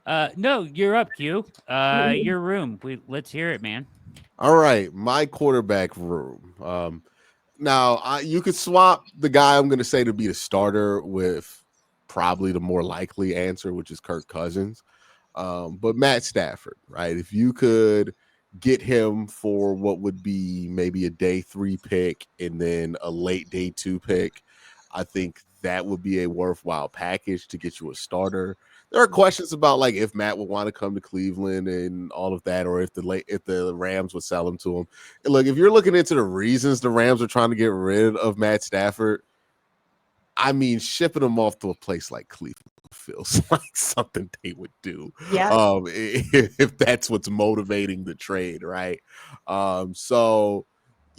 No, you're up, Q. Your room. Let's hear it, man. All right, my quarterback room. Now you could swap the guy I'm going to say to be the starter with probably the more likely answer, which is Kirk Cousins. But Matt Stafford, right? If you could get him for what would be maybe a day 3 pick and then a late day 2 pick, I think that would be a worthwhile package to get you a starter. There are questions about like if Matt would want to come to Cleveland and all of that, or if the Rams would sell him to him. And look, if you're looking into the reasons the Rams are trying to get rid of Matt Stafford, I mean, shipping him off to a place like Cleveland feels like something they would do, Yeah. if that's what's motivating the trade, right? So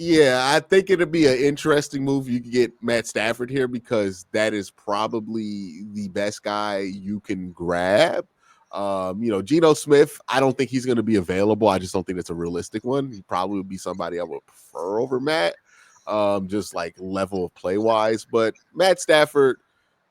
yeah, I think it'd be an interesting move. You could get Matt Stafford here because that is probably the best guy you can grab. Geno Smith, I don't think he's going to be available. I just don't think that's a realistic one. He probably would be somebody I would prefer over Matt, just like level of play wise. But Matt Stafford,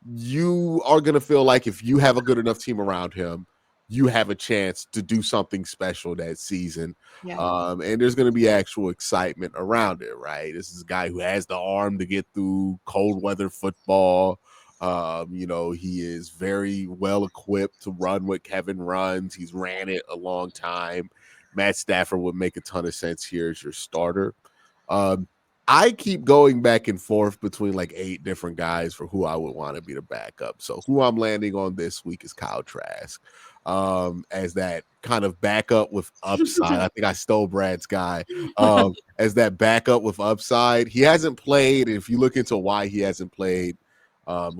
you are going to feel like if you have a good enough team around him, you have a chance to do something special that season. Yeah. And there's going to be actual excitement around it, right? This is a guy who has the arm to get through cold weather football. He is very well equipped to run what Kevin runs. He's ran it a long time. Matt Stafford would make a ton of sense here as your starter. Um, I keep going back and forth between like 8 different guys for who I would want to be the backup. So who I'm landing on this week is Kyle Trask, as that kind of backup with upside. I think I stole Brad's guy, as that backup with upside. He hasn't played. If you look into why he hasn't played,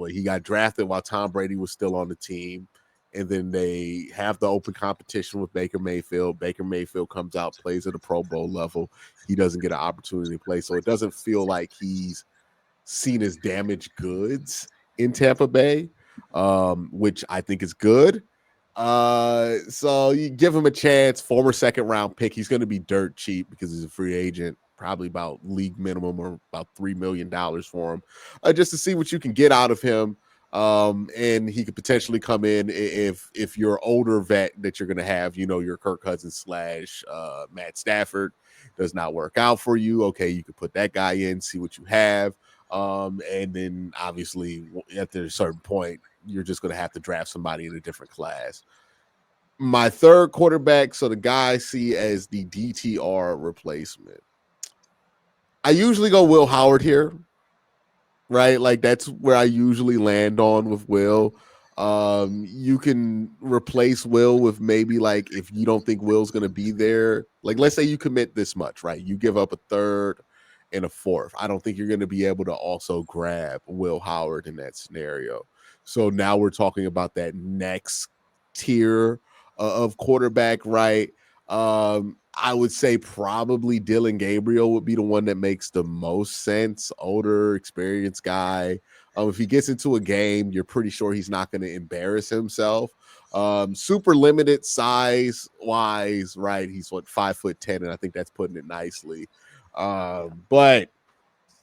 he got drafted while Tom Brady was still on the team. And then they have the open competition with Baker Mayfield. Baker Mayfield comes out, plays at a Pro Bowl level. He doesn't get an opportunity to play. So it doesn't feel like he's seen as damaged goods in Tampa Bay, which I think is good. So you give him a chance, former second round pick. He's going to be dirt cheap because he's a free agent, probably about league minimum or about $3 million for him, just to see what you can get out of him. And he could potentially come in if your older vet that you're going to have, your Kirk Cousins slash Matt Stafford does not work out for you. Okay, you could put that guy in, see what you have. And then obviously at a certain point, you're just going to have to draft somebody in a different class. My third quarterback, so the guy I see as the DTR replacement, I usually go Will Howard here, right? Like that's where I usually land on with Will. You can replace Will with maybe like if you don't think Will's going to be there, like let's say you commit this much, right? You give up a third and a fourth. I don't think you're going to be able to also grab Will Howard in that scenario. So now we're talking about that next tier of quarterback, right? I would say probably Dylan Gabriel would be the one that makes the most sense. Older, experienced guy. If he gets into a game, you're pretty sure he's not going to embarrass himself. Super limited size wise, right? He's 5'10", and I think that's putting it nicely. But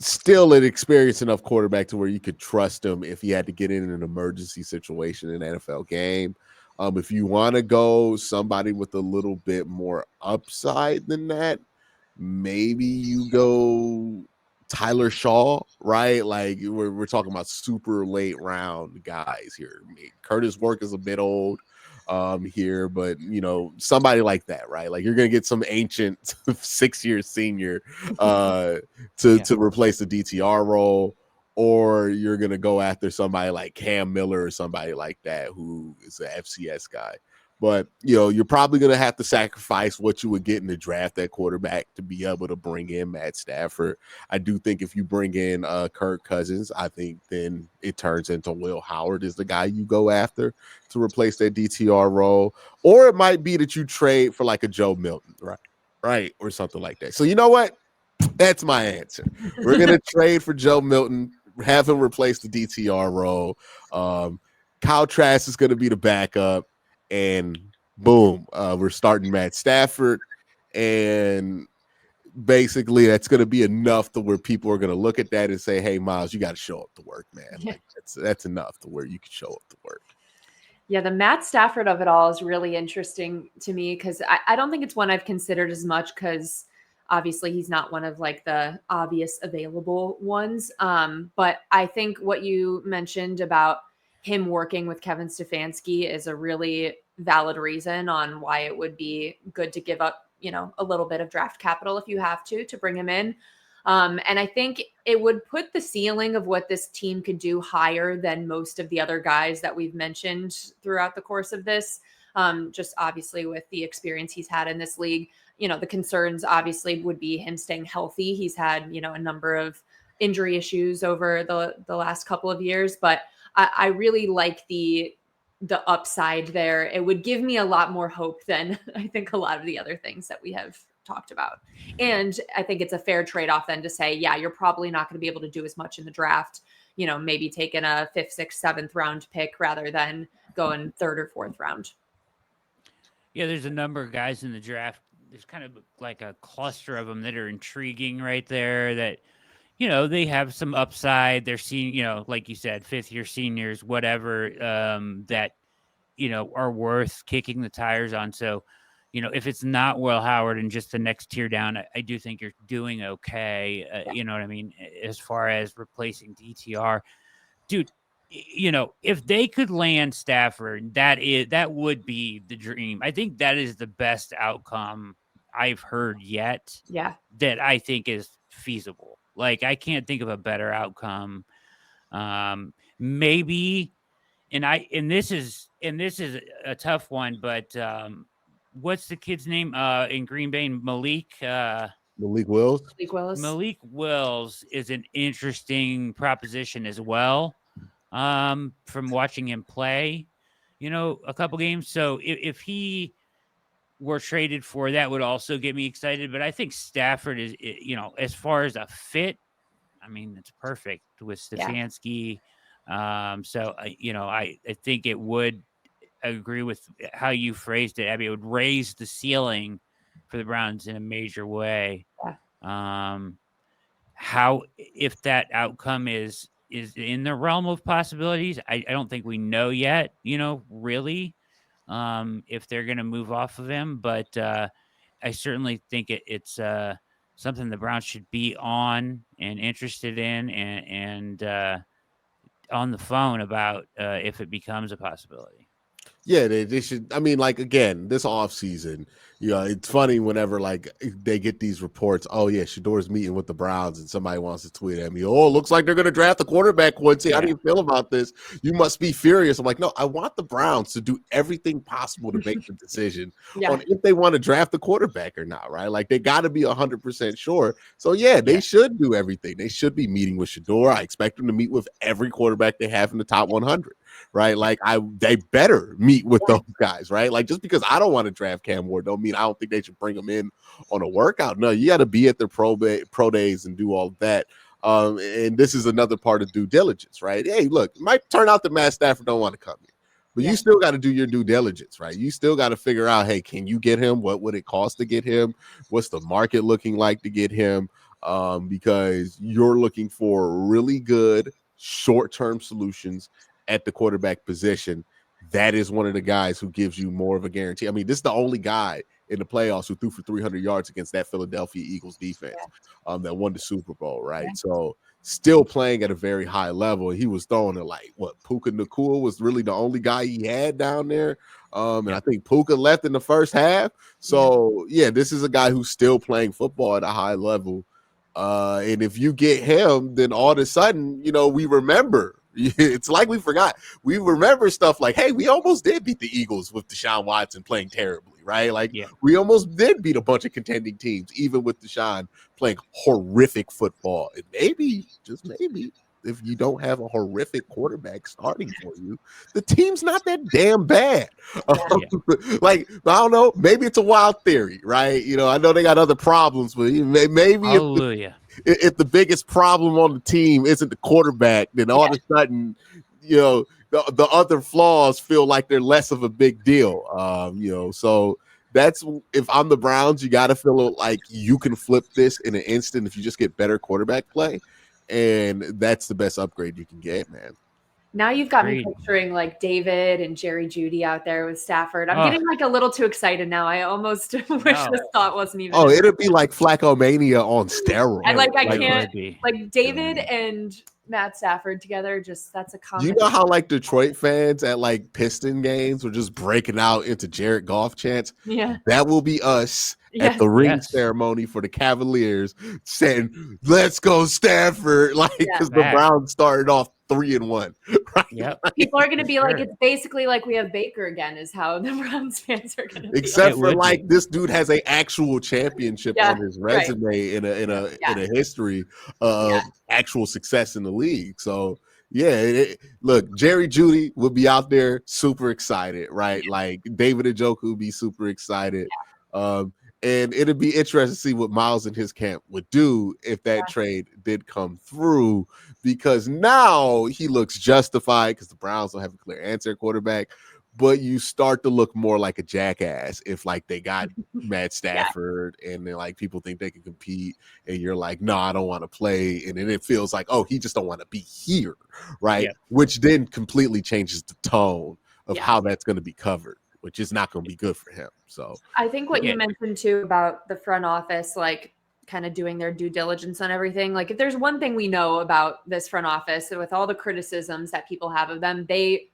still an experienced enough quarterback to where you could trust him if he had to get in an emergency situation in an NFL game. If you want to go somebody with a little bit more upside than that, maybe you go Tyler Shaw, right? Like we're talking about super late round guys here. I mean, Curtis Work is a bit old here, but somebody like that, right? Like you're gonna get some ancient 6-year senior to replace the DTR role, or you're gonna go after somebody like Cam Miller or somebody like that who is an FCS guy. But you're probably going to have to sacrifice what you would get in the draft at quarterback to be able to bring in Matt Stafford. I do think if you bring in Kirk Cousins, I think then it turns into Will Howard is the guy you go after to replace that DTR role, or it might be that you trade for like a Joe Milton, right, or something like that. So you know what? That's my answer. We're going to trade for Joe Milton, have him replace the DTR role. Kyle Trask is going to be the backup. And boom, we're starting Matt Stafford. And basically, that's going to be enough to where people are going to look at that and say, hey, Miles, you got to show up to work, man. Like that's enough to where you can show up to work. Yeah, the Matt Stafford of it all is really interesting to me because I don't think it's one I've considered as much because obviously he's not one of like the obvious available ones. But I think what you mentioned about him working with Kevin Stefanski is a really valid reason on why it would be good to give up, a little bit of draft capital if you have to bring him in. And I think it would put the ceiling of what this team could do higher than most of the other guys that we've mentioned throughout the course of this. Just obviously with the experience he's had in this league, the concerns obviously would be him staying healthy. He's had, a number of injury issues over the last couple of years, but I really like the upside there. It would give me a lot more hope than I think a lot of the other things that we have talked about. And I think it's a fair trade-off then to say, yeah, you're probably not going to be able to do as much in the draft, maybe taking a 5th, 6th, 7th round pick rather than going 3rd or 4th round. Yeah, there's a number of guys in the draft. There's kind of like a cluster of them that are intriguing right there that, they have some upside. They're seeing, like you said, 5th-year seniors, whatever, that, are worth kicking the tires on. So, if it's not Will Howard and just the next tier down, I do think you're doing okay. You know what I mean? As far as replacing DTR, dude, if they could land Stafford, that would be the dream. I think that is the best outcome I've heard yet. Yeah. That I think is feasible. Like I can't think of a better outcome. Maybe, and this is a tough one, but what's the kid's name in Green Bay? Malik. Malik Willis. Malik Willis is an interesting proposition as well. From watching him play, a couple games. So if he were traded for, that would also get me excited. But I think Stafford is, as far as a fit, I mean, it's perfect with Stefanski. Yeah. So, I think it would agree with how you phrased it, Abby. It would raise the ceiling for the Browns in a major way. Yeah. How, if that outcome is in the realm of possibilities, I don't think we know yet, really, if they're going to move off of him. But I certainly think it's something the Browns should be on and interested in and on the phone about if it becomes a possibility. Yeah, they should. I mean, like, again, this off season, it's funny whenever like they get these reports. Oh yeah, Shador's meeting with the Browns, and somebody wants to tweet at me. Oh, looks like they're going to draft a quarterback. Quincy, how do you feel about this? You must be furious. I'm like, no, I want the Browns to do everything possible to make the decision on if they want to draft the quarterback or not. Right? Like they got to be 100% sure. So yeah, they should do everything. They should be meeting with Shador. I expect them to meet with every quarterback they have in the top 100. Right? Like they better meet with those guys, right? Like just because I don't want to draft Cam Ward don't mean I don't think they should bring him in on a workout. No, you got to be at their pro days and do all of that. And this is another part of due diligence, right? Hey, look, it might turn out that Matt Stafford don't want to come here, but you still got to do your due diligence, right? You still got to figure out, hey, can you get him? What would it cost to get him? What's the market looking like to get him? Because you're looking for really good short-term solutions at the quarterback position. That is one of the guys who gives you more of a guarantee. I mean, this is the only guy in the playoffs who threw for 300 yards against that Philadelphia Eagles defense that won the Super Bowl, right? Yeah. So still playing at a very high level. He was throwing it like, Puka Nacua was really the only guy he had down there. And I think Puka left in the first half. So, yeah, this is a guy who's still playing football at a high level. And if you get him, then all of a sudden, we remember. It's like we forgot. We remember stuff like, hey, we almost did beat the Eagles with Deshaun Watson playing terribly, right? Like we almost did beat a bunch of contending teams, even with Deshaun playing horrific football. And maybe, just maybe, if you don't have a horrific quarterback starting for you, the team's not that damn bad. Like, I don't know, maybe it's a wild theory, right? I know they got other problems, but maybe if the biggest problem on the team isn't the quarterback, then all of a sudden, the other flaws feel like they're less of a big deal. So that's, if I'm the Browns, you got to feel like you can flip this in an instant if you just get better quarterback play. And that's the best upgrade you can get, man. Now you've got me Agreed. picturing like David and Jerry Judy out there with Stafford. I'm Oh. getting like a little too excited now. I almost wish No. this thought wasn't even. Oh, in it'd be like Flacco-mania on I steroids. like. I It can't. would be. Like David and Matt Stafford together. Just that's a Do you combination. know how like Detroit fans at like Piston games were just breaking out into Jared Goff chants? Yeah. That will be us at Yes. the ring Yes. ceremony for the Cavaliers saying, "Let's go Stafford!" Like Yeah. because the Facts. Browns started off 3-1, right? Yep. People are going to For be like, sure. it's basically like we have Baker again, is how the Browns fans are going to be. Except It for would like be. this dude has a actual championship Yeah, on his right. resume in Yeah. a history Yeah. of actual success in the league. So yeah, look, Jerry Judy would be out there super excited, right? Like David Njoku would be super excited. And it'd be interesting to see what Miles and his camp would do if that trade did come through, because now he looks justified because the Browns don't have a clear answer at quarterback. But you start to look more like a jackass if like they got Matt Stafford and then like people think they can compete and you're like, no, I don't want to play. And then it feels like, oh, he just don't want to be here. Right. Yep. Which then completely changes the tone of Yeah. how that's going to be covered, which is not going to be good for him. So I think what Yeah. you mentioned too about the front office, like kind of doing their due diligence on everything. Like if there's one thing we know about this front office, with all the criticisms that people have of them, they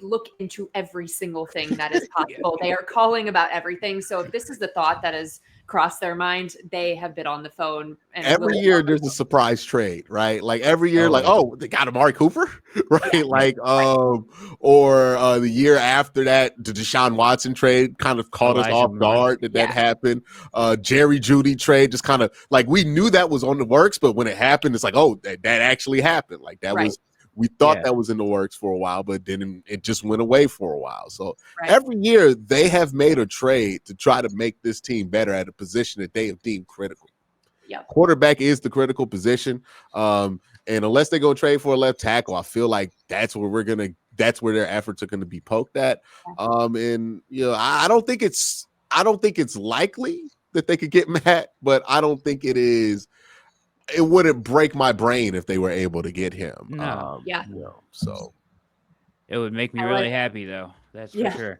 look into every single thing that is possible. They are calling about everything. So if this is the thought that has crossed their mind, they have been on the phone. And every year there's a surprise trade, right? Like every year, like, Always. oh, they got Amari Cooper, right? Yeah. Like, or the year after that, the Deshaun Watson trade kind of caught us Elijah off Moore. guard that happened. Jerry Judy trade just kind of like we knew that was on the works, but when it happened, it's like, oh, that actually happened. Like that was. We thought that was in the works for a while, but then it just went away for a while. So every year they have made a trade to try to make this team better at a position that they have deemed critical. Yep. Quarterback is the critical position. And unless they go trade for a left tackle, I feel like that's where their efforts are going to be poked at. And you know, I don't think it's likely that they could get Matt, but I don't think it is. It wouldn't break my brain if they were able to get him. No. You know, so It would make me I really like- happy though. That's for Yeah. sure.